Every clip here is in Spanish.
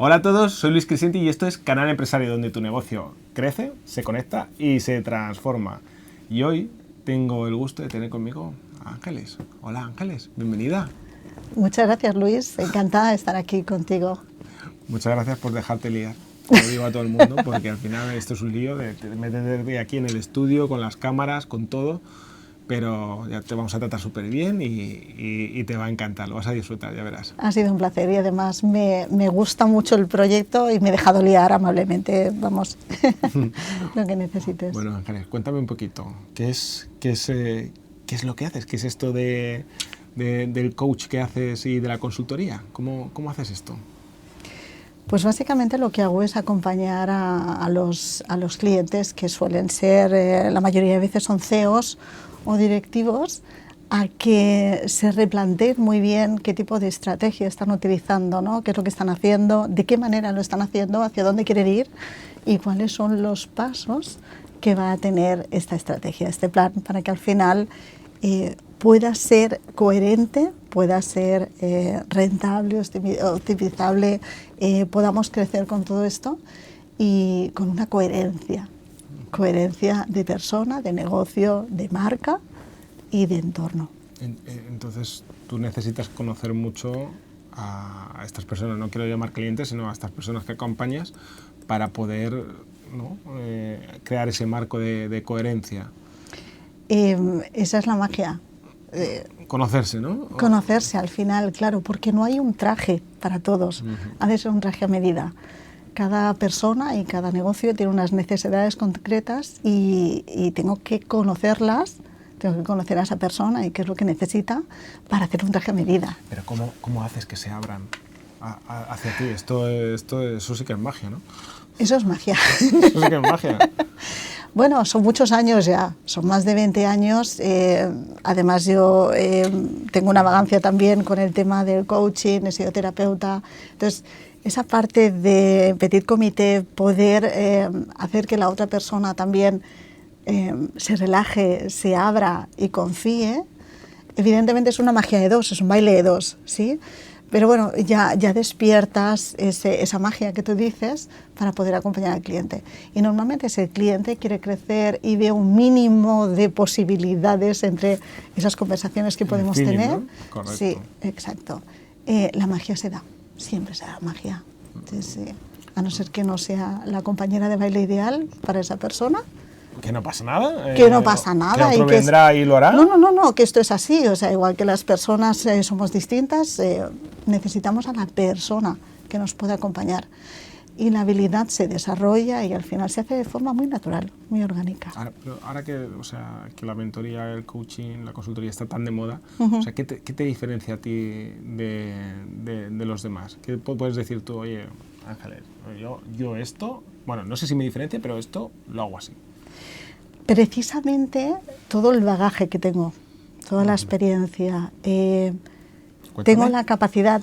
Hola a todos, soy Luis Crescenti y esto es Canal Empresario, donde tu negocio crece, se conecta y se transforma. Y hoy tengo el gusto de tener conmigo a Ángeles. Hola Ángeles, bienvenida. Muchas gracias, Luis, encantada de estar aquí contigo. Muchas gracias por dejarte liar. Lo digo a todo el mundo porque al final esto es un lío de meterte aquí en el estudio con las cámaras, con todo, pero ya te vamos a tratar súper bien y te va a encantar, lo vas a disfrutar, ya verás. Ha sido un placer y además me gusta mucho el proyecto y me he dejado liar amablemente, vamos, lo que necesites. Bueno, Ángeles, cuéntame un poquito, ¿qué es lo que haces? ¿Qué es esto del coach que haces y de la consultoría? ¿Cómo haces esto? Pues básicamente lo que hago es acompañar a los clientes, que suelen ser, la mayoría de veces son CEOs o directivos, a que se replanteen muy bien qué tipo de estrategia están utilizando, ¿no? Qué es lo que están haciendo, de qué manera lo están haciendo, hacia dónde quieren ir y cuáles son los pasos que va a tener esta estrategia, este plan, para que al final pueda ser coherente, pueda ser rentable, optimizable, podamos crecer con todo esto y con una coherencia de persona, de negocio, de marca y de entorno. Entonces, tú necesitas conocer mucho a estas personas, no quiero llamar clientes, sino a estas personas que acompañas para poder, ¿no? Crear ese marco de coherencia. Esa es la magia. Conocerse, ¿no? Conocerse al final, claro, porque no hay un traje para todos, ha de ser un traje a medida. Cada persona y cada negocio tiene unas necesidades concretas y tengo que conocerlas, tengo que conocer a esa persona y qué es lo que necesita para hacer un traje a medida. Pero ¿cómo haces que se abran hacia ti? Eso sí que es magia, ¿no? Eso es magia. Eso sí que es magia. Bueno, son muchos años ya, son más de 20 años. Además yo tengo una vagancia también con el tema del coaching, he sido terapeuta. Entonces, esa parte de petit comité, poder hacer que la otra persona también se relaje, se abra y confíe, evidentemente es una magia de dos, es un baile de dos, ¿sí? Pero bueno, ya despiertas esa magia que tú dices para poder acompañar al cliente. Y normalmente si el cliente quiere crecer y ve un mínimo de posibilidades entre esas conversaciones que podemos tener, ¿no? Correcto. Sí, exacto, la magia se da, siempre se da magia. Entonces, a no ser que no sea la compañera de baile ideal para esa persona. Que no pasa nada. Que no pasa nada. Que otro vendrá y lo hará. No, que esto es así. O sea, igual que las personas somos distintas, necesitamos a la persona que nos pueda acompañar. Y la habilidad se desarrolla y al final se hace de forma muy natural, muy orgánica. Ahora que la mentoría, el coaching, la consultoría está tan de moda, o sea, ¿qué te diferencia a ti de los demás? ¿Qué puedes decir tú? Oye, Ángeles, yo esto, bueno, no sé si me diferencia, pero esto lo hago así. Precisamente todo el bagaje que tengo, toda la experiencia, tengo la capacidad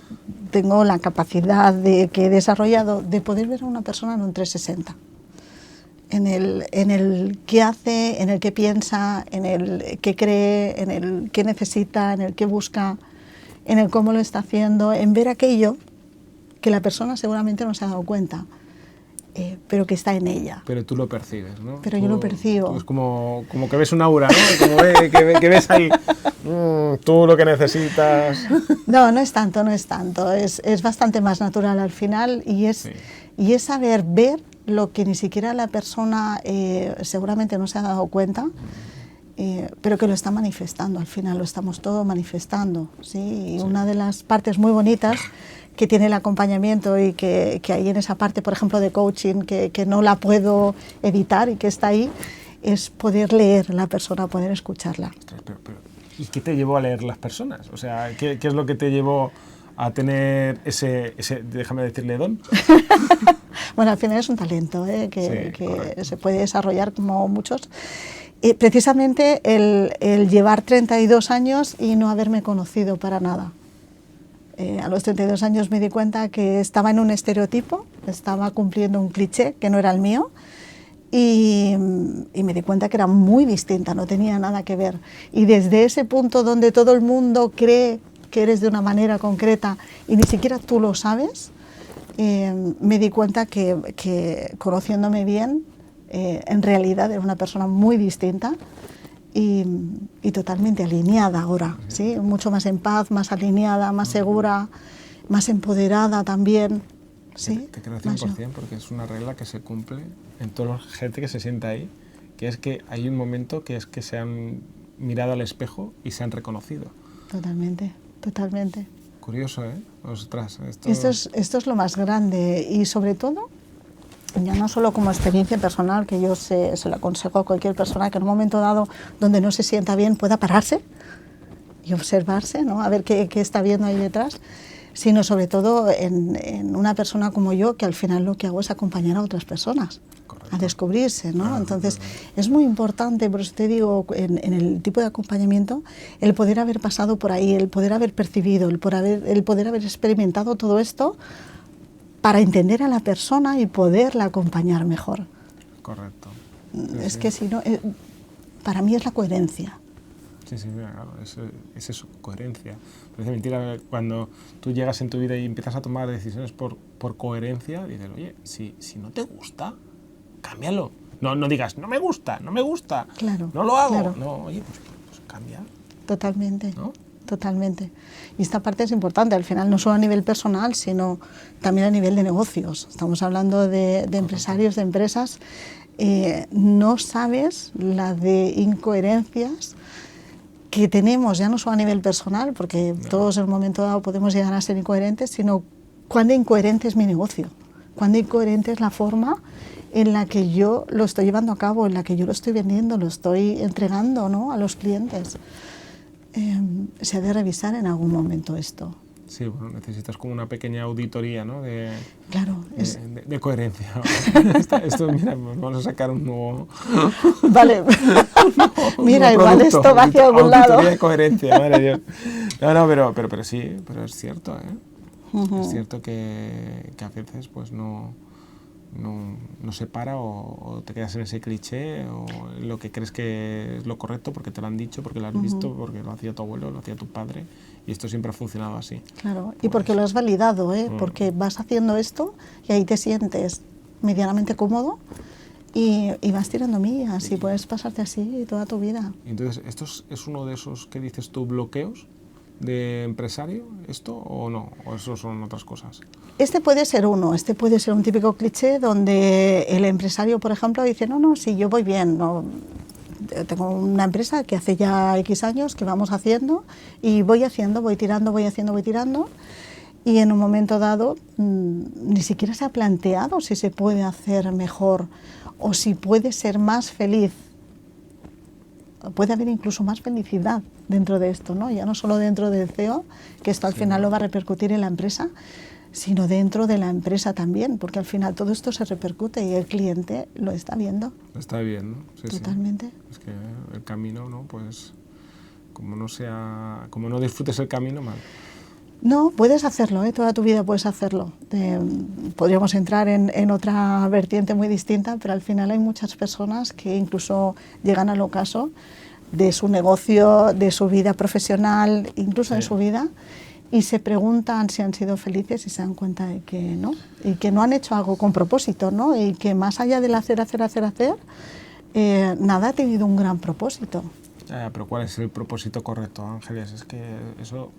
que he desarrollado de poder ver a una persona en un 360, en el qué hace, en el qué piensa, en el qué cree, en el qué necesita, en el qué busca, en el cómo lo está haciendo, en ver aquello que la persona seguramente no se ha dado cuenta. Pero que está en ella. Pero tú lo percibes, ¿no? Pero yo lo percibo. Es como que ves un aura, ¿no? Como que ves ahí tú lo que necesitas. No es tanto. Es bastante más natural al final y es saber ver lo que ni siquiera la persona seguramente no se ha dado cuenta, pero que lo está manifestando. Al final lo estamos todos manifestando, ¿sí? Y una de las partes muy bonitas que tiene el acompañamiento y que hay en esa parte, por ejemplo, de coaching, que no la puedo evitar y que está ahí, es poder leer la persona, poder escucharla. ¿Y qué te llevó a leer las personas? O sea, ¿qué es lo que te llevó a tener ese déjame decirle, don? Bueno, al final es un talento que se puede desarrollar como muchos. Precisamente el llevar 32 años y no haberme conocido para nada. A los 32 años me di cuenta que estaba en un estereotipo, estaba cumpliendo un cliché que no era el mío y me di cuenta que era muy distinta, no tenía nada que ver. Y desde ese punto donde todo el mundo cree que eres de una manera concreta y ni siquiera tú lo sabes, me di cuenta que conociéndome bien, en realidad era una persona muy distinta y totalmente alineada ahora, ¿sí? Mucho más en paz, más alineada, más segura, más empoderada también. ¿Sí? Te creo 100% porque es una regla que se cumple en toda la gente que se sienta ahí, que es que hay un momento que es que se han mirado al espejo y se han reconocido. Totalmente, totalmente. Curioso, ¿eh? Ostras, Esto es lo más grande y sobre todo, ya no solo como experiencia personal, que yo se lo aconsejo a cualquier persona que en un momento dado donde no se sienta bien pueda pararse y observarse, ¿no? A ver qué está viendo ahí detrás, sino sobre todo en una persona como yo, que al final lo que hago es acompañar a otras personas. Correcto. A descubrirse, ¿no? Entonces, es muy importante, por eso te digo, en el tipo de acompañamiento, el poder haber pasado por ahí, el poder haber percibido, el poder haber experimentado todo esto para entender a la persona y poderla acompañar mejor. Correcto. Es que si no, para mí es la coherencia. Sí, claro, es eso, coherencia. Parece mentira cuando tú llegas en tu vida y empiezas a tomar decisiones por coherencia, dices, oye, si no te gusta, cámbialo. No digas, no me gusta, claro, no lo hago. Claro. No, oye, pues cambia. Totalmente, ¿no? Totalmente. Y esta parte es importante, al final, no solo a nivel personal, sino también a nivel de negocios. Estamos hablando de empresarios, de empresas. No sabes la de incoherencias que tenemos, ya no solo a nivel personal, porque todos en un momento dado podemos llegar a ser incoherentes, sino cuán incoherente es mi negocio, cuán incoherente es la forma en la que yo lo estoy llevando a cabo, en la que yo lo estoy vendiendo, lo estoy entregando, ¿no?, a los clientes. Se ha de revisar en algún momento esto. Sí, bueno, necesitas como una pequeña auditoría, ¿no? Claro, de coherencia. Esto, mira, vamos a sacar un nuevo... Vale, mira, nuevo igual producto, esto va hacia algún lado. Auditoría de coherencia, madre Dios. No, pero sí, pero es cierto, ¿eh? Es cierto que a veces pues no se para o te quedas en ese cliché o lo que crees que es lo correcto porque te lo han dicho, porque lo has visto, porque lo hacía tu abuelo, lo hacía tu padre y esto siempre ha funcionado así. Claro, y porque lo has validado, porque vas haciendo esto y ahí te sientes medianamente cómodo y vas tirando millas y puedes pasarte así toda tu vida. Entonces, ¿esto es uno de esos que dices tú bloqueos de empresario, esto o no? ¿O eso son otras cosas? Este puede ser un típico cliché donde el empresario, por ejemplo, dice, no, sí, yo voy bien, no, tengo una empresa que hace ya X años que vamos haciendo y voy tirando, y en un momento dado ni siquiera se ha planteado si se puede hacer mejor o si puede ser más feliz. Puede haber incluso más felicidad dentro de esto, ¿no? Ya no solo dentro del CEO, que esto al final lo va a repercutir en la empresa, sino dentro de la empresa también, porque al final todo esto se repercute y el cliente lo está viendo. Lo está viendo, sí. Totalmente. Sí. Es que el camino, ¿no? Pues como no disfrutes el camino, mal. No, puedes hacerlo, toda tu vida puedes hacerlo. Podríamos entrar en otra vertiente muy distinta, pero al final hay muchas personas que incluso llegan al ocaso de su negocio, de su vida profesional, incluso de su vida, y se preguntan si han sido felices y se dan cuenta de que no, y que no han hecho algo con propósito, ¿no? Y que más allá del hacer, nada ha tenido un gran propósito. Pero ¿cuál es el propósito correcto, Ángeles? Es que eso...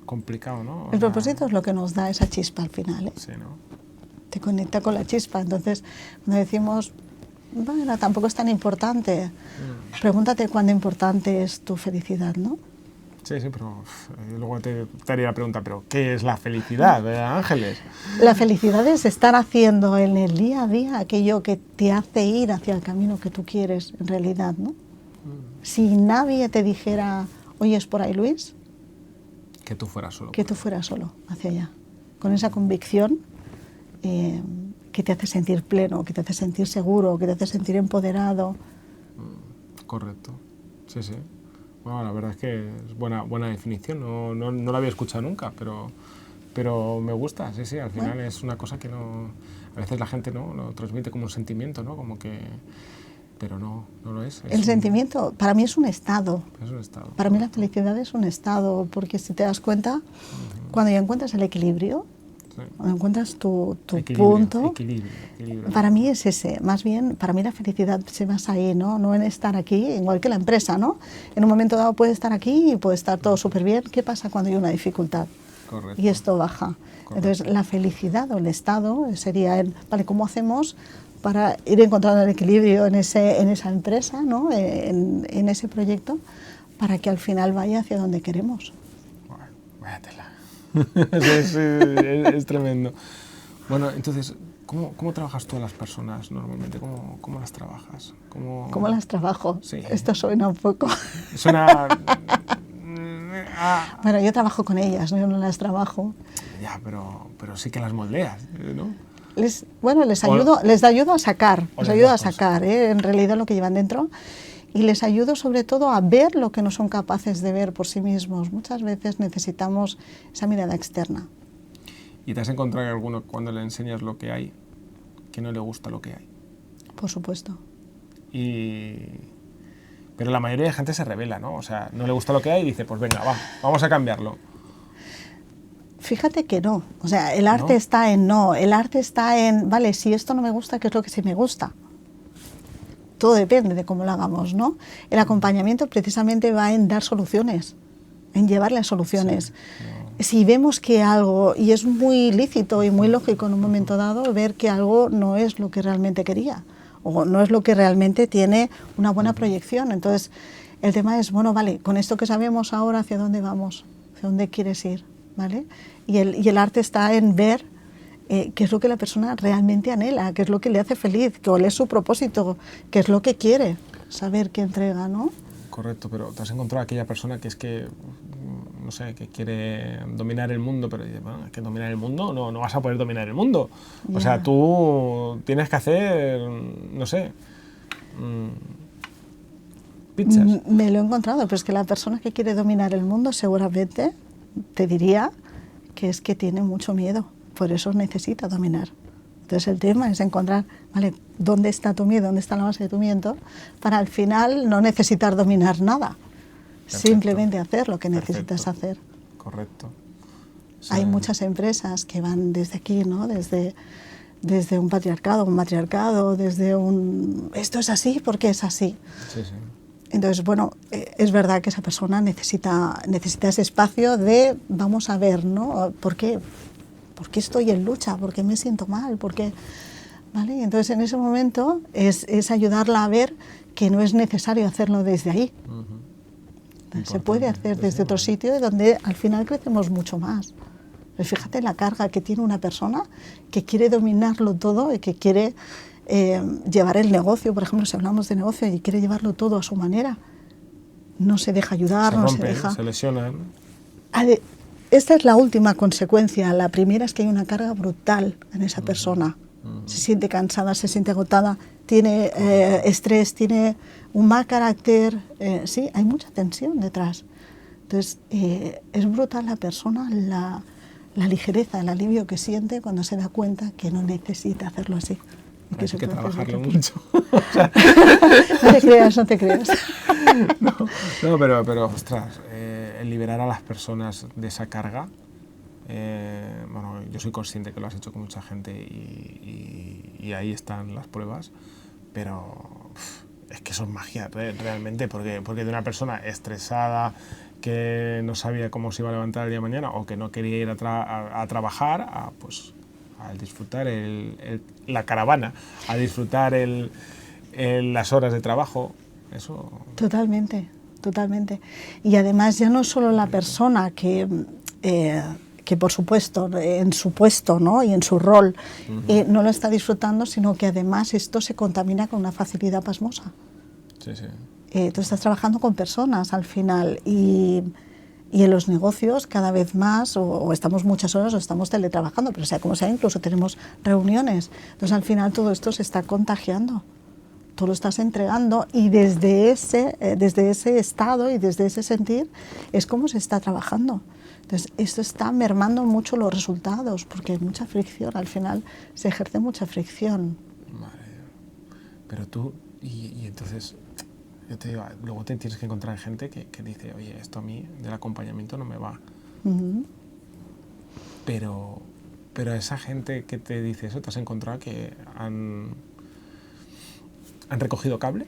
complicado, ¿no? El propósito es lo que nos da esa chispa al final, ¿eh? Sí, ¿no? Te conecta con la chispa. Entonces, cuando decimos, bueno, tampoco es tan importante, pregúntate cuándo importante es tu felicidad, ¿no? Sí, pero luego te haría la pregunta, ¿pero qué es la felicidad, Ángeles? La felicidad es estar haciendo en el día a día aquello que te hace ir hacia el camino que tú quieres, en realidad, ¿no? Si nadie te dijera, oye, ¿es por ahí, Luis? Que tú fueras solo. Que tú fueras solo hacia allá, con esa convicción que te hace sentir pleno, que te hace sentir seguro, que te hace sentir empoderado. Correcto, sí. Bueno, la verdad es que es buena definición, no la había escuchado nunca, pero me gusta, sí, al final es una cosa que no... A veces la gente no lo transmite como un sentimiento, ¿no? Como que... Pero no lo es. El sentimiento, para mí es un estado. Es un estado. Para mí la felicidad es un estado, porque si te das cuenta, cuando ya encuentras el equilibrio, Sí. Cuando encuentras tu Equilibrio, punto, equilibrio. para mí es ese. Más bien, para mí la felicidad se basa ahí, ¿no? No en estar aquí, igual que la empresa, ¿no? En un momento dado puede estar aquí y puede estar todo súper bien. ¿Qué pasa cuando hay una dificultad? Correcto. Y esto baja. Correcto. Entonces, la felicidad o el estado sería el, vale, ¿cómo hacemos para ir encontrando el equilibrio en esa empresa, ¿no? En ese proyecto, para que al final vaya hacia donde queremos? Vaya tela. es tremendo. Bueno, entonces, ¿cómo trabajas tú a las personas normalmente? ¿Cómo las trabajas? ¿Cómo las trabajo? Sí. Esto suena un poco... Suena... Bueno, yo trabajo con ellas, ¿no? Yo no las trabajo. Ya, pero sí que las moldeas, ¿no? Les ayudo a sacar, en realidad lo que llevan dentro, y les ayudo sobre todo a ver lo que no son capaces de ver por sí mismos. Muchas veces necesitamos esa mirada externa. ¿Y te has encontrado alguno cuando le enseñas lo que hay, que no le gusta lo que hay? Por supuesto. Pero la mayoría de gente se revela, ¿no? O sea, no le gusta lo que hay y dice, pues venga, vamos a cambiarlo. Fíjate que no. O sea, el arte está en no. El arte está en, vale, si esto no me gusta, ¿qué es lo que sí me gusta? Todo depende de cómo lo hagamos, ¿no? El acompañamiento precisamente va en dar soluciones, en llevarle soluciones. Sí, no. Si vemos que algo, y es muy lícito y muy lógico en un momento dado, ver que algo no es lo que realmente quería, o no es lo que realmente tiene una buena proyección. Entonces, el tema es, bueno, vale, con esto que sabemos ahora, ¿hacia dónde vamos? ¿Hacia dónde quieres ir? ¿Vale? Y el arte está en ver qué es lo que la persona realmente anhela, qué es lo que le hace feliz, cuál es su propósito, qué es lo que quiere, saber qué entrega, ¿no? Correcto, pero te has encontrado a aquella persona que es que, no sé, que quiere dominar el mundo, pero bueno, es que dominar el mundo no vas a poder dominar el mundo. Yeah. O sea, tú tienes que hacer, no sé, pizzas. Me lo he encontrado, pero es que la persona que quiere dominar el mundo seguramente te diría que es que tiene mucho miedo, por eso necesita dominar. Entonces el tema es encontrar, vale, dónde está tu miedo, dónde está la base de tu miedo, para al final no necesitar dominar nada, perfecto, simplemente hacer lo que necesitas hacer. Correcto. O sea, hay muchas empresas que van desde aquí, ¿no? Desde un matriarcado, desde un... Esto es así porque es así. Sí, sí. Entonces, bueno, es verdad que esa persona necesita ese espacio de, vamos a ver, ¿no? ¿Por qué estoy en lucha? ¿Por qué me siento mal? ¿Por qué? ¿Vale? Entonces, en ese momento es ayudarla a ver que no es necesario hacerlo desde ahí. Se puede hacer desde otro sitio donde al final crecemos mucho más. Pero fíjate la carga que tiene una persona que quiere dominarlo todo y que quiere... llevar el negocio, por ejemplo, si hablamos de negocio y quiere llevarlo todo a su manera, no se deja ayudar, no se deja... Se lesionan. Esta es la última consecuencia. La primera es que hay una carga brutal en esa persona. Se siente cansada, se siente agotada, tiene estrés, tiene un mal carácter. Sí, hay mucha tensión detrás. Entonces, es brutal la persona, la ligereza, el alivio que siente cuando se da cuenta que no necesita hacerlo así. Hay que trabajarlo mucho. No te creas. No, pero ostras, el liberar a las personas de esa carga, bueno, yo soy consciente que lo has hecho con mucha gente y ahí están las pruebas, pero es que eso es magia realmente, porque de una persona estresada, que no sabía cómo se iba a levantar el día de mañana o que no quería ir a trabajar, pues... al disfrutar la caravana, a disfrutar las horas de trabajo, eso... Totalmente. Y además ya no solo la persona que por supuesto en su puesto, ¿no? Y en su rol no lo está disfrutando, sino que además esto se contamina con una facilidad pasmosa. Sí, sí. Tú estás trabajando con personas al final y en los negocios cada vez más o estamos muchas horas o estamos teletrabajando, pero sea como sea, incluso tenemos reuniones. Entonces al final todo esto se está contagiando, tú lo estás entregando y desde ese estado y desde ese sentir es como se está trabajando. Entonces esto está mermando mucho los resultados porque hay mucha fricción, al final se ejerce mucha fricción. Madre Dios. Pero tú, y entonces... Yo te digo, luego te tienes que encontrar gente que dice, oye, esto a mí del acompañamiento no me va. Pero Pero esa gente que te dice eso, ¿te has encontrado que han recogido cable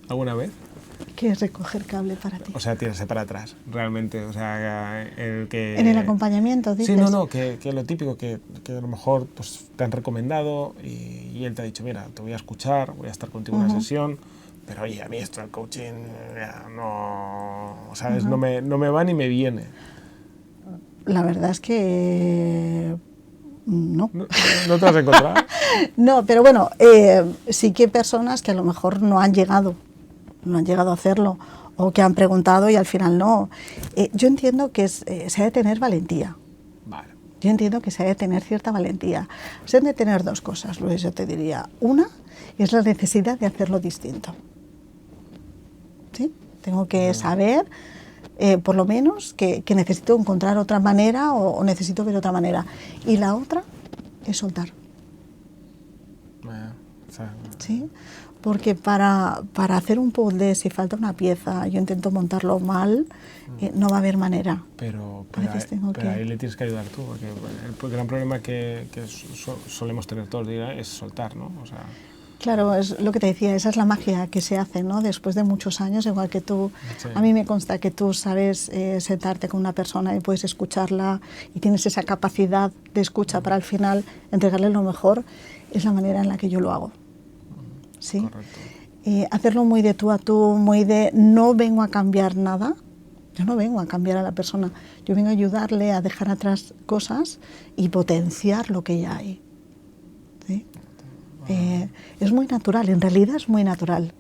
alguna vez? ¿Qué es recoger cable para ti? O sea, tirarse para atrás, realmente. O sea, el que... En el acompañamiento, dices. Sí, no, que lo típico, que a lo mejor pues, te han recomendado y él te ha dicho, mira, te voy a escuchar, voy a estar contigo en una sesión, pero oye, a mí esto del coaching no, ¿sabes? No me va ni me viene. La verdad es que no. ¿No te has encontrado? No, pero bueno, sí que hay personas que a lo mejor no han llegado a hacerlo, o que han preguntado y al final no. Yo entiendo que se ha de tener valentía. Vale. Yo entiendo que se ha de tener cierta valentía. Se han de tener dos cosas, Luis, yo te diría. Una es la necesidad de hacerlo distinto. ¿Sí? Tengo que saber, por lo menos, que necesito encontrar otra manera o necesito ver otra manera. Y la otra es soltar. ¿Sí? Porque para hacer un puzzle, si falta una pieza, yo intento montarlo mal, no va a haber manera. Pero ahí le tienes que ayudar tú, porque el gran problema que solemos tener todos los días es soltar, ¿no? O sea, claro, es lo que te decía, esa es la magia que se hace, ¿no? Después de muchos años, igual que tú, sí. A mí me consta que tú sabes sentarte con una persona y puedes escucharla y tienes esa capacidad de escucha para al final entregarle lo mejor, es la manera en la que yo lo hago. ¿Sí? Correcto. Hacerlo muy de tú a tú, muy de no vengo a cambiar nada, yo no vengo a cambiar a la persona, yo vengo a ayudarle a dejar atrás cosas y potenciar lo que ya hay. ¿Sí? Es muy natural, en realidad es muy natural.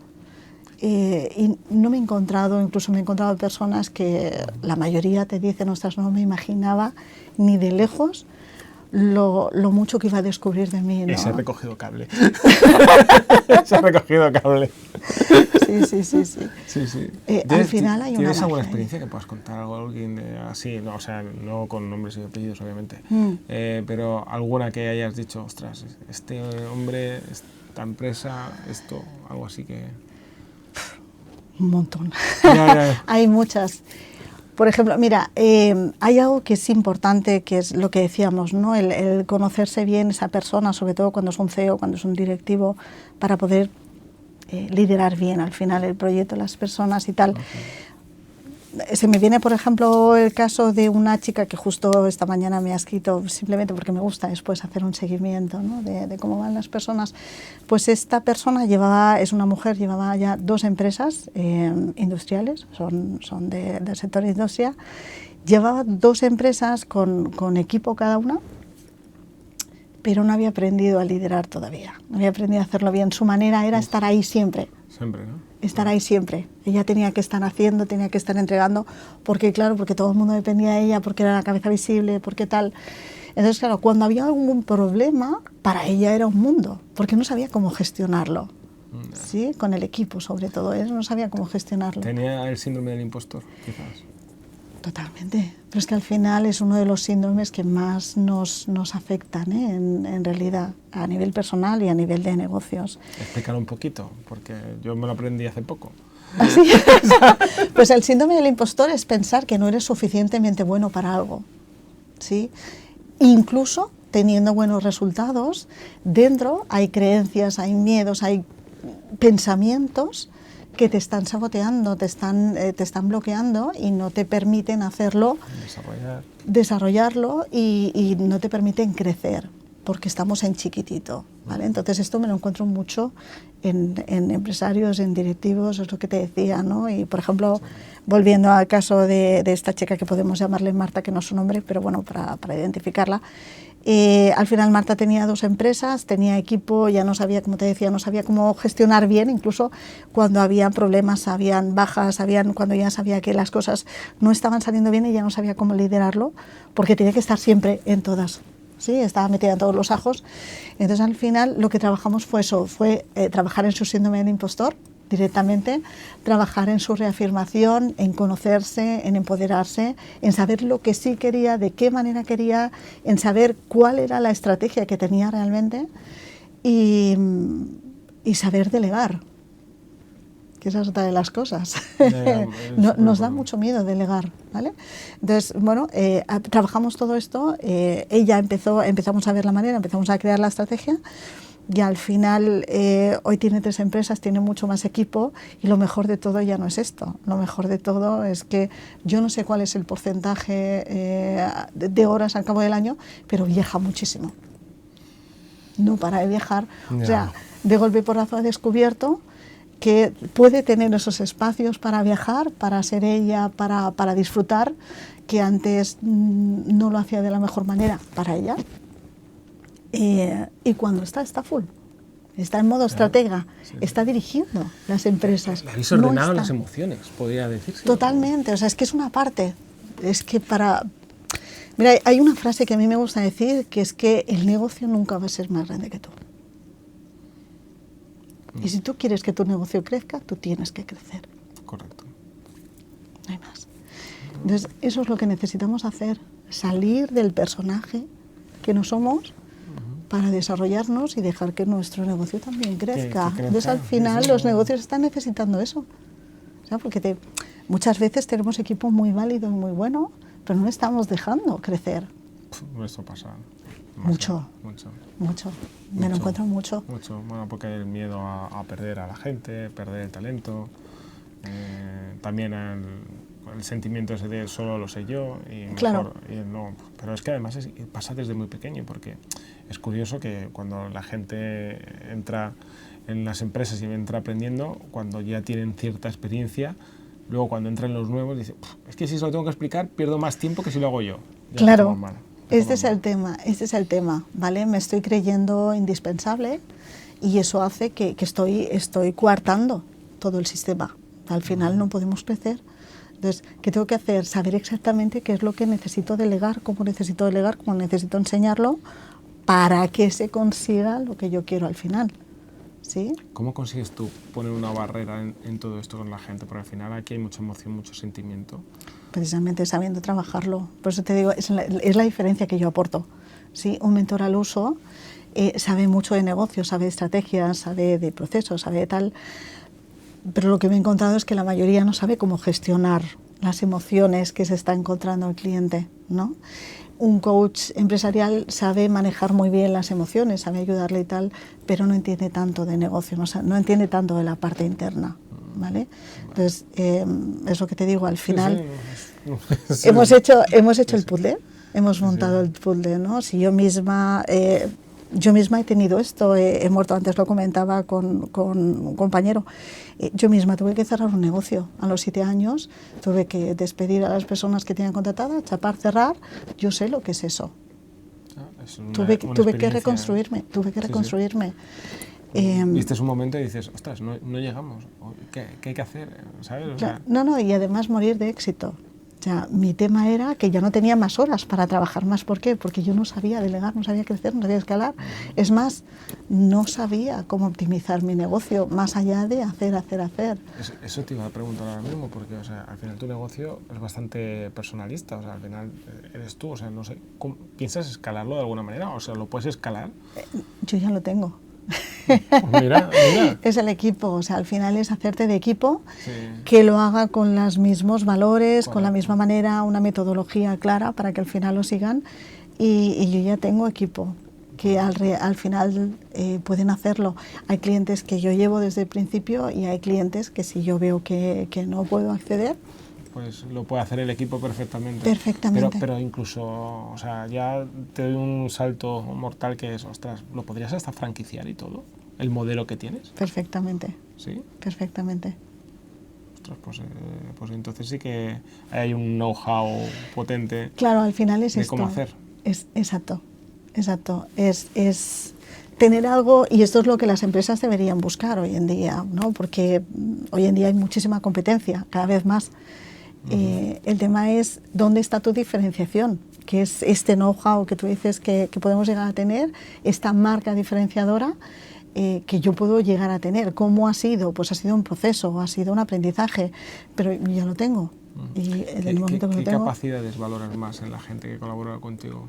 Y no me he encontrado, incluso me he encontrado personas que la mayoría te dicen, ostras, no me imaginaba ni de lejos lo mucho que iba a descubrir de mí, ¿no? Ese ha recogido cable. Se ha recogido cable. Sí. Al final hay una ¿Tienes alguna experiencia que puedas contar algo alguien así? No, o sea, no con nombres y apellidos, obviamente. Pero alguna que hayas dicho, ostras, este hombre, esta empresa, esto, algo así que... Un montón. Ya. Hay muchas. Por ejemplo, mira, hay algo que es importante, que es lo que decíamos, ¿no? El conocerse bien esa persona, sobre todo cuando es un CEO, cuando es un directivo, para poder liderar bien al final el proyecto, las personas y tal. Okay. Se me viene, por ejemplo, el caso de una chica que justo esta mañana me ha escrito, simplemente porque me gusta después hacer un seguimiento, ¿no? de cómo van las personas. Pues esta persona es una mujer, llevaba ya 2 empresas industriales, son del sector de industria, llevaba 2 empresas con equipo cada una, pero no había aprendido a liderar todavía, no había aprendido a hacerlo bien. Su manera era estar ahí siempre. Siempre, ¿no? Estar ahí siempre. Ella tenía que estar haciendo, tenía que estar entregando, porque todo el mundo dependía de ella, porque era la cabeza visible, porque tal. Entonces, claro, cuando había algún problema, para ella era un mundo, porque no sabía cómo gestionarlo. ¿Sí? Con el equipo, sobre todo, ella no sabía cómo gestionarlo. ¿Tenía el síndrome del impostor, quizás? Totalmente. Pero es que al final es uno de los síndromes que más nos afectan, en realidad, a nivel personal y a nivel de negocios. Explícalo un poquito, porque yo me lo aprendí hace poco. ¿Así? Pues el síndrome del impostor es pensar que no eres suficientemente bueno para algo, ¿sí? Incluso teniendo buenos resultados, dentro hay creencias, hay miedos, hay pensamientos que te están saboteando, te están bloqueando y no te permiten hacerlo, desarrollarlo y no te permiten crecer, porque estamos en chiquitito, ¿vale? Entonces esto me lo encuentro mucho en empresarios, en directivos, es lo que te decía, ¿no? Y por ejemplo, volviendo al caso de esta chica que podemos llamarle Marta, que no es su nombre, pero bueno, para identificarla, al final Marta tenía 2 empresas, tenía equipo, ya no sabía, como te decía, no sabía cómo gestionar bien, incluso cuando había problemas, habían bajas, cuando ya sabía que las cosas no estaban saliendo bien y ya no sabía cómo liderarlo, porque tenía que estar siempre en todas. Sí, estaba metida en todos los ajos. Entonces al final lo que trabajamos fue eso, trabajar en su síndrome del impostor directamente, trabajar en su reafirmación, en conocerse, en empoderarse, en saber lo que sí quería, de qué manera quería, en saber cuál era la estrategia que tenía realmente y saber delegar, que esa es otra de las cosas. Es Nos da mucho miedo delegar, ¿vale? Entonces, bueno, trabajamos todo esto, empezamos a ver la manera, empezamos a crear la estrategia y al final hoy tiene 3 empresas, tiene mucho más equipo y lo mejor de todo ya no es esto. Lo mejor de todo es que yo no sé cuál es el porcentaje de horas al cabo del año, pero viaja muchísimo. No para de viajar. Ya. O sea, de golpe y porrazo ha descubierto que puede tener esos espacios para viajar, para ser ella, para disfrutar, que antes no lo hacía de la mejor manera para ella. Y cuando está full. Está en modo estratega, sí. Está dirigiendo las empresas. Le habéis ordenado No las está. emociones, podría decirse. Totalmente, o sea, es que es una parte. Es que Mira, hay una frase que a mí me gusta decir, que es que el negocio nunca va a ser más grande que tú. Y si tú quieres que tu negocio crezca, tú tienes que crecer. Correcto. No hay más. Entonces, eso es lo que necesitamos hacer, salir del personaje que no somos para desarrollarnos y dejar que nuestro negocio también crezca. crezca, Entonces, al final, sí. los negocios están necesitando eso. O sea, porque muchas veces tenemos equipo muy válido y muy bueno, pero no estamos dejando crecer. Eso pasa. Mucho. Me lo encuentro mucho. Mucho, bueno, porque hay el miedo a perder a la gente, perder el talento, también el sentimiento ese de solo lo sé yo y mejor, Claro. y no. Pero es que además pasa desde muy pequeño, porque es curioso que cuando la gente entra en las empresas y entra aprendiendo, cuando ya tienen cierta experiencia, luego cuando entran los nuevos dicen, es que si se lo tengo que explicar pierdo más tiempo que si lo hago yo. Ya Claro. Este es el tema, ¿vale? Me estoy creyendo indispensable y eso hace que estoy coartando todo el sistema. Al final no podemos crecer. Entonces, ¿qué tengo que hacer? Saber exactamente qué es lo que necesito delegar, cómo necesito enseñarlo para que se consiga lo que yo quiero al final. ¿Sí? ¿Cómo consigues tú poner una barrera en todo esto con la gente? Porque al final aquí hay mucha emoción, mucho sentimiento. Precisamente sabiendo trabajarlo. Por eso te digo, es la diferencia que yo aporto. ¿Sí? Un mentor al uso sabe mucho de negocios, sabe de estrategias, sabe de procesos, sabe de tal, pero lo que me he encontrado es que la mayoría no sabe cómo gestionar las emociones que se está encontrando el cliente, ¿no? Un coach empresarial sabe manejar muy bien las emociones, sabe ayudarle y tal, pero no entiende tanto de negocio, no entiende tanto de la parte interna, ¿vale? Entonces, es lo que te digo, al final Sí. hemos hecho el puzzle, hemos montado el puzzle, ¿no? Si yo misma he tenido esto, he muerto, antes lo comentaba con un compañero, yo misma tuve que cerrar un negocio a los 7 años, tuve que despedir a las personas que tenía contratadas, chapar, cerrar, yo sé lo que es eso. Tuve que reconstruirme. Viste un momento y dices, ostras, no llegamos, ¿qué hay que hacer? ¿Sabes? O sea, No, y además morir de éxito. O sea, mi tema era que ya no tenía más horas para trabajar más. ¿Por qué? Porque yo no sabía delegar, no sabía crecer, no sabía escalar. Es más, no sabía cómo optimizar mi negocio más allá de hacer. Eso te iba a preguntar ahora mismo, porque o sea, al final tu negocio es bastante personalista, o sea, al final eres tú, o sea, no sé, ¿piensas escalarlo de alguna manera? O sea, ¿lo puedes escalar? Yo ya lo tengo. Pues mira. Es el equipo, o sea, al final es hacerte de equipo, Sí. que lo haga con los mismos valores, Correcto. con la misma manera, una metodología clara para que al final lo sigan, y yo ya tengo equipo que al final pueden hacerlo. Hay clientes que yo llevo desde el principio y hay clientes que si yo veo que no puedo acceder, Pues lo puede hacer el equipo perfectamente. Perfectamente. Pero incluso, o sea, ya te doy un salto mortal que es, ostras, ¿lo podrías hasta franquiciar y todo? ¿El modelo que tienes? perfectamente, ¿Sí? perfectamente. Ostras, pues entonces sí que hay un know-how potente Claro, al final es de esto. cómo hacer. Exacto. Es tener algo, y esto es lo que las empresas deberían buscar hoy en día, ¿no? Porque hoy en día hay muchísima competencia, cada vez más. El tema es dónde está tu diferenciación, que es este know-how que tú dices que podemos llegar a tener, esta marca diferenciadora que yo puedo llegar a tener. ¿Cómo ha sido? Pues ha sido un proceso, ha sido un aprendizaje, pero ya lo tengo. Y en el momento que lo ¿Qué tengo, capacidades valoras más en la gente que colabora contigo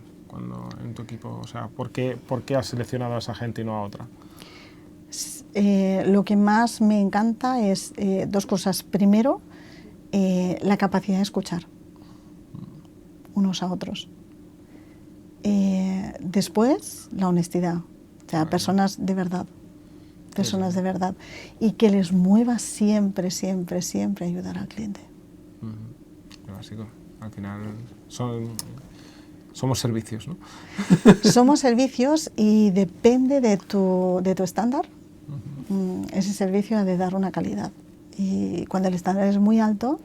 en tu equipo? O sea, ¿por qué has seleccionado a esa gente y no a otra? Lo que más me encanta es dos cosas. Primero, la capacidad de escuchar unos a otros. Después, la honestidad. O sea, personas de verdad. Personas de verdad. Y que les mueva siempre, siempre, siempre ayudar al cliente. Lo básico. Al final somos servicios, ¿no? Somos servicios y depende de tu estándar. Ese servicio ha de dar una calidad. Y cuando el estándar es muy alto,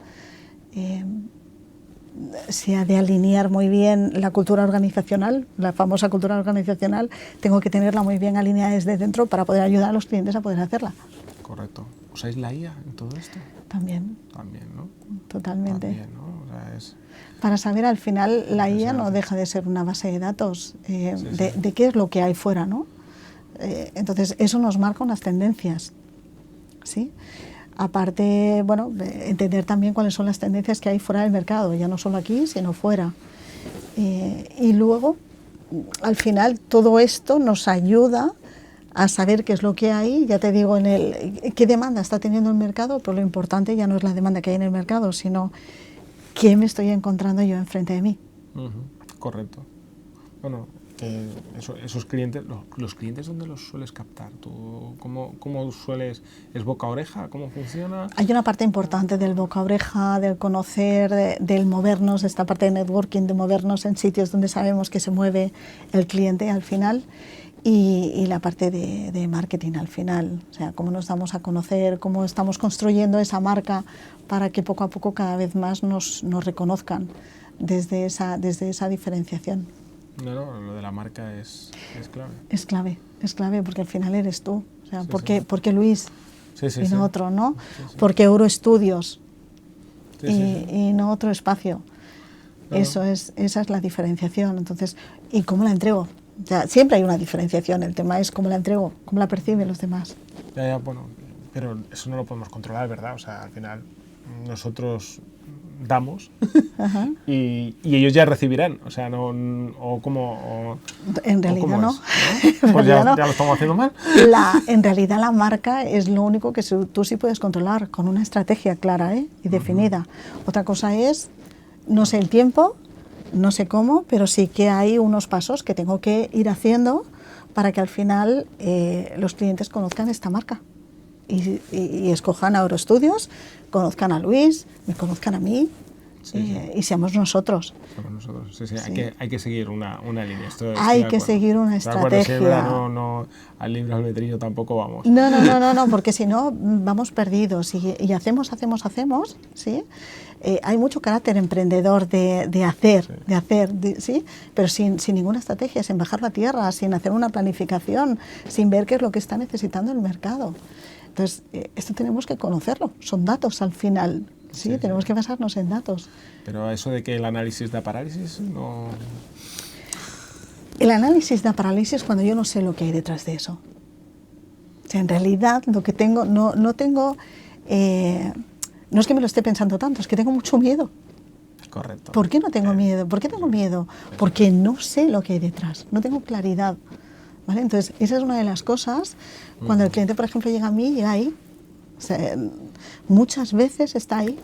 se ha de alinear muy bien la cultura organizacional, la famosa cultura organizacional, tengo que tenerla muy bien alineada desde dentro para poder ayudar a los clientes a poder hacerla. Correcto. ¿Usáis la IA en todo esto? También. También, ¿no? Totalmente. También, ¿no? O sea, para saber, al final, la IA no deja de ser una base de datos de qué es lo que hay fuera, ¿no? Entonces, eso nos marca unas tendencias, ¿sí? Aparte, bueno, entender también cuáles son las tendencias que hay fuera del mercado, ya no solo aquí, sino fuera. Y luego, al final, todo esto nos ayuda a saber qué es lo que hay, ya te digo, qué demanda está teniendo el mercado, pero lo importante ya no es la demanda que hay en el mercado, sino qué me estoy encontrando yo enfrente de mí. Correcto. Bueno, esos clientes, los clientes, ¿dónde los sueles captar? ¿Tú cómo sueles? ¿Es boca a oreja? ¿Cómo funciona? Hay una parte importante del boca a oreja, del conocer, del movernos, esta parte de networking, de movernos en sitios donde sabemos que se mueve el cliente al final. Y la parte de marketing al final, o sea, cómo nos damos a conocer, cómo estamos construyendo esa marca para que poco a poco cada vez más nos reconozcan desde esa diferenciación. No, lo de la marca es clave. Es clave porque al final eres tú. O sea, ¿por qué Luis y no otro, no? Sí. ¿Por qué Euroestudios y no otro espacio? Claro. Esa es la diferenciación. Entonces, ¿y cómo la entrego? O sea, siempre hay una diferenciación, el tema es cómo la entrego, cómo la perciben los demás. Bueno, pero eso no lo podemos controlar, ¿verdad? O sea, al final nosotros damos y ellos ya recibirán, o sea, en realidad no. Pues ya lo estamos haciendo mal. En realidad la marca es lo único que tú sí puedes controlar con una estrategia clara y definida. Otra cosa es, no sé el tiempo, no sé cómo, pero sí que hay unos pasos que tengo que ir haciendo para que al final los clientes conozcan esta marca y escojan a Euroestudios, conozcan a Luis, me conozcan a mí y seamos nosotros. Somos nosotros, sí. Hay que seguir una línea. Hay que seguir una estrategia. No, al libre albedrío tampoco vamos. No, porque si no vamos perdidos y hacemos, ¿sí? Hay mucho carácter emprendedor de hacer, ¿sí? Pero sin ninguna estrategia, sin bajar la tierra, sin hacer una planificación, sin ver qué es lo que está necesitando el mercado. Entonces, esto tenemos que conocerlo, son datos al final, ¿sí? Tenemos que basarnos en datos. Pero eso de que el análisis da parálisis, no... El análisis da parálisis cuando yo no sé lo que hay detrás de eso. O sea, en realidad lo que tengo, no tengo... no es que me lo esté pensando tanto, es que tengo mucho miedo. Correcto. ¿Por qué no tengo miedo? ¿Por qué tengo miedo? Porque no sé lo que hay detrás, no tengo claridad. ¿Vale? Entonces, esa es una de las cosas. Cuando el cliente, por ejemplo, llega a mí, llega ahí. O sea, muchas veces está ahí.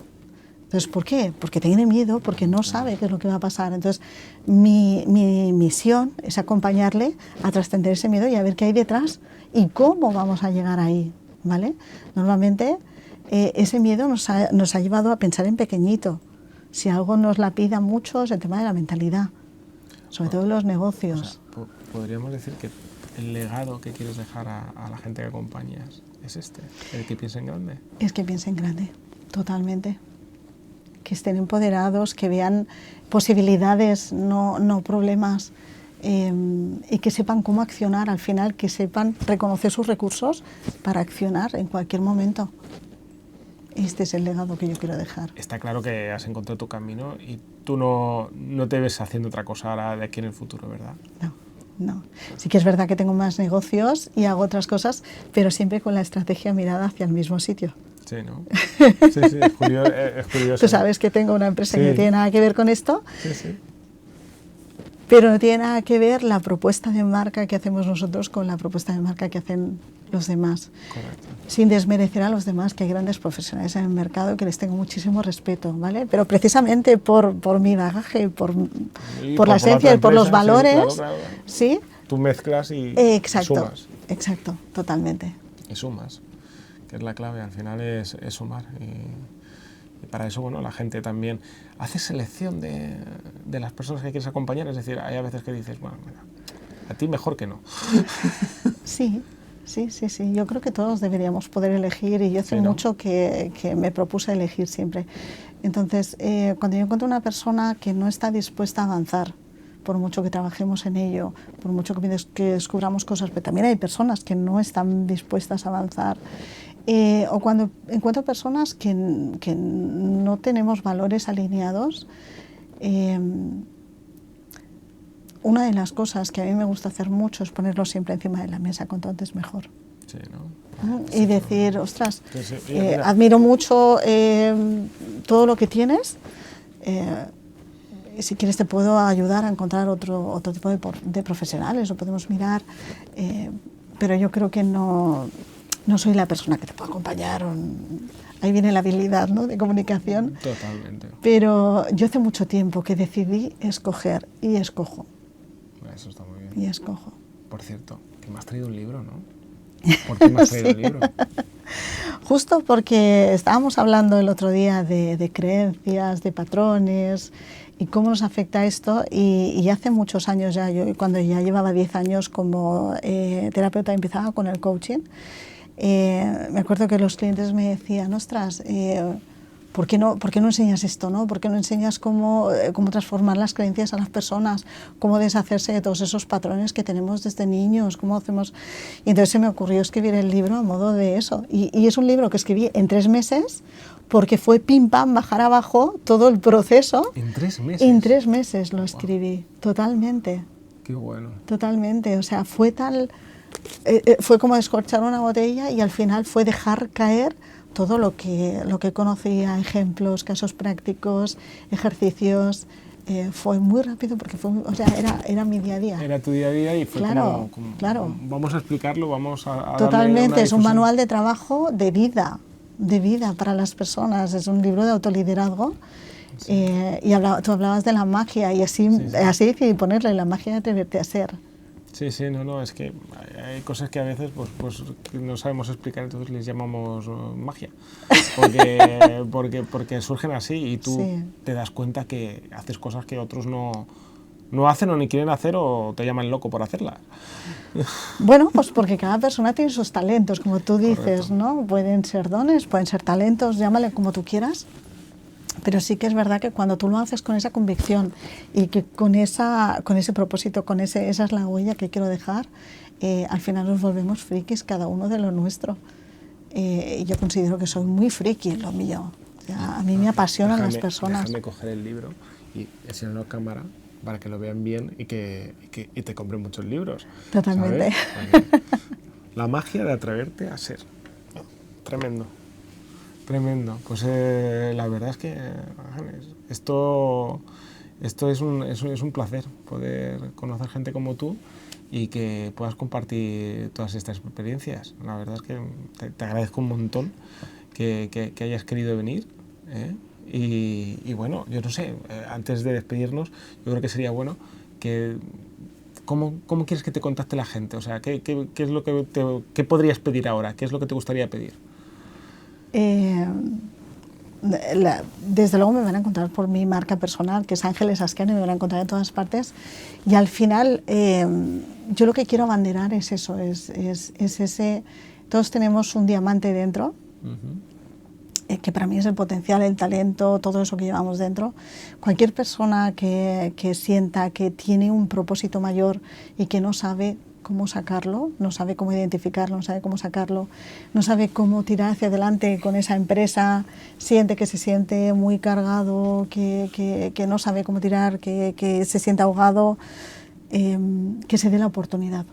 Entonces, ¿por qué? Porque tiene miedo, porque no sabe qué es lo que va a pasar. Entonces, mi misión es acompañarle a trascender ese miedo y a ver qué hay detrás y cómo vamos a llegar ahí. ¿Vale? Normalmente, ese miedo nos ha llevado a pensar en pequeñito. Si algo nos la pida mucho es el tema de la mentalidad, sobre todo en los negocios. O sea, podríamos decir que el legado que quieres dejar a la gente que acompañas es el que piensa en grande. Es que piensen en grande, totalmente. Que estén empoderados, que vean posibilidades, no problemas, y que sepan cómo accionar al final, que sepan reconocer sus recursos para accionar en cualquier momento. Este es el legado que yo quiero dejar. Está claro que has encontrado tu camino y tú no te ves haciendo otra cosa ahora de aquí en el futuro, ¿verdad? No. Sí que es verdad que tengo más negocios y hago otras cosas, pero siempre con la estrategia mirada hacia el mismo sitio. Sí, ¿no? Sí, es curioso. Tú sabes que tengo una empresa que no tiene nada que ver con esto. Sí. pero no tiene nada que ver la propuesta de marca que hacemos nosotros con la propuesta de marca que hacen los demás. Correcto. Sin desmerecer a los demás, que hay grandes profesionales en el mercado que les tengo muchísimo respeto, ¿vale? Pero precisamente por mi bagaje, por la esencia y por los valores, claro. ¿sí? Tú mezclas y sumas. Exacto, totalmente. Y sumas, que es la clave, al final es sumar. Y para eso, bueno, la gente también hace selección de las personas que quieres acompañar. Es decir, hay a veces que dices, bueno, mira, a ti mejor que no. Sí. Yo creo que todos deberíamos poder elegir y yo hace mucho que me propuse elegir siempre. Entonces, cuando yo encuentro una persona que no está dispuesta a avanzar, por mucho que trabajemos en ello, por mucho que descubramos cosas, pero también hay personas que no están dispuestas a avanzar, o cuando encuentro personas que no tenemos valores alineados, una de las cosas que a mí me gusta hacer mucho es ponerlo siempre encima de la mesa, cuanto antes mejor. Sí, ¿no? Y decir, ostras, mira. admiro mucho todo lo que tienes, si quieres te puedo ayudar a encontrar otro tipo de profesionales, o podemos mirar, pero yo creo que no soy la persona que te puede acompañar. Ahí viene la habilidad, ¿no?, de comunicación. Totalmente. Pero yo hace mucho tiempo que decidí escoger y escojo. Eso está muy bien. Y escojo. Por cierto, que me has traído un libro, ¿no? ¿Por qué me has traído el libro? Justo porque estábamos hablando el otro día de creencias, de patrones y cómo nos afecta esto, y hace muchos años ya, yo cuando ya llevaba 10 años como terapeuta empezaba con el coaching, me acuerdo que los clientes me decían, ostras, ¿por qué no enseñas esto, ¿no? ¿Por qué no enseñas cómo transformar las creencias a las personas, cómo deshacerse de todos esos patrones que tenemos desde niños, cómo hacemos? Y entonces se me ocurrió escribir el libro a modo de eso. Y es un libro que escribí en 3 meses, porque fue pim pam, bajar abajo todo el proceso. ¿En 3 meses? En 3 meses lo escribí, totalmente. Qué bueno. Totalmente, o sea, fue fue como descorchar una botella, y al final fue dejar caer todo lo que conocía, ejemplos, casos prácticos, ejercicios. Fue muy rápido porque era mi día a día. Era tu día a día y fue claro. Vamos a explicarlo, vamos a Totalmente, es un manual de trabajo de vida para las personas, es un libro de autoliderazgo. Sí. Y tú hablabas de la magia, y así decidí ponerle la magia de atreverte a ser. Sí, no, es que hay cosas que a veces pues no sabemos explicar, entonces les llamamos magia, porque surgen así, y tú te das cuenta que haces cosas que otros no hacen o ni quieren hacer, o te llaman loco por hacerlas. Bueno, pues porque cada persona tiene sus talentos, como tú dices. Correcto. ¿No? Pueden ser dones, pueden ser talentos, llámale como tú quieras. Pero sí que es verdad que cuando tú lo haces con esa convicción y que con ese propósito, esa es la huella que quiero dejar, al final nos volvemos frikis, cada uno de lo nuestro. Yo considero que soy muy friki en lo mío. O sea, a mí me apasionan las personas. Déjame coger el libro y enseñarlo a cámara para que lo vean bien y te compren muchos libros. Totalmente. La magia de atreverte a ser. Tremendo. Tremendo. Pues la verdad es que esto es un placer poder conocer gente como tú y que puedas compartir todas estas experiencias. La verdad es que te agradezco un montón que hayas querido venir. Y bueno, yo no sé, antes de despedirnos, yo creo que sería bueno que... ¿Cómo quieres que te contacte la gente? O sea, ¿qué es lo que podrías pedir ahora? ¿Qué es lo que te gustaría pedir? Desde luego me van a encontrar por mi marca personal, que es Ángeles Ascanio, me van a encontrar en todas partes, y al final yo lo que quiero abanderar es eso, es ese, todos tenemos un diamante dentro, que para mí es el potencial, el talento, todo eso que llevamos dentro. Cualquier persona que sienta que tiene un propósito mayor y que no sabe cómo sacarlo, no sabe cómo identificarlo, no sabe cómo sacarlo, no sabe cómo tirar hacia adelante con esa empresa, siente que se siente muy cargado, que no sabe cómo tirar, que se siente ahogado, que se dé la oportunidad,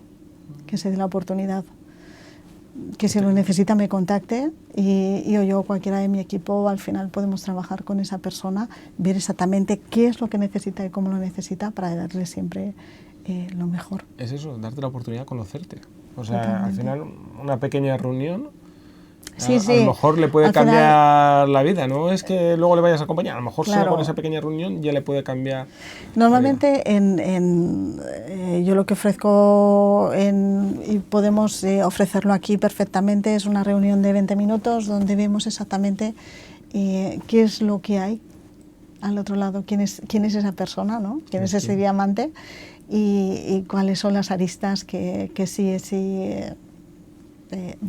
que si lo necesita me contacte y yo o cualquiera de mi equipo al final podemos trabajar con esa persona, ver exactamente qué es lo que necesita y cómo lo necesita para darle siempre lo mejor. Es eso, darte la oportunidad de conocerte. O sea, Totalmente. al final una pequeña reunión Sí, a lo mejor le puede al cambiar la vida, no es que luego le vayas a acompañar, a lo mejor Claro. solo con esa pequeña reunión ya le puede cambiar. Normalmente yo lo que ofrezco y podemos ofrecerlo aquí perfectamente es una reunión de 20 minutos donde vemos exactamente qué es lo que hay al otro lado, quién es esa persona, ¿no? Quién es ese diamante y cuáles son las aristas que sí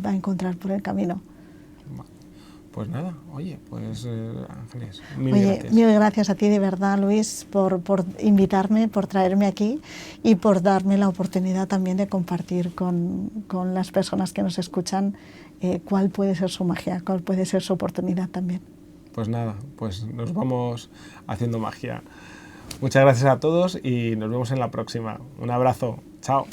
va a encontrar por el camino. Pues nada, oye, pues Ángeles, gracias. Mil gracias a ti de verdad, Luis, por invitarme, por traerme aquí y por darme la oportunidad también de compartir con las personas que nos escuchan cuál puede ser su magia, cuál puede ser su oportunidad también. Pues nada, pues nos vamos haciendo magia. Muchas gracias a todos y nos vemos en la próxima. Un abrazo, chao.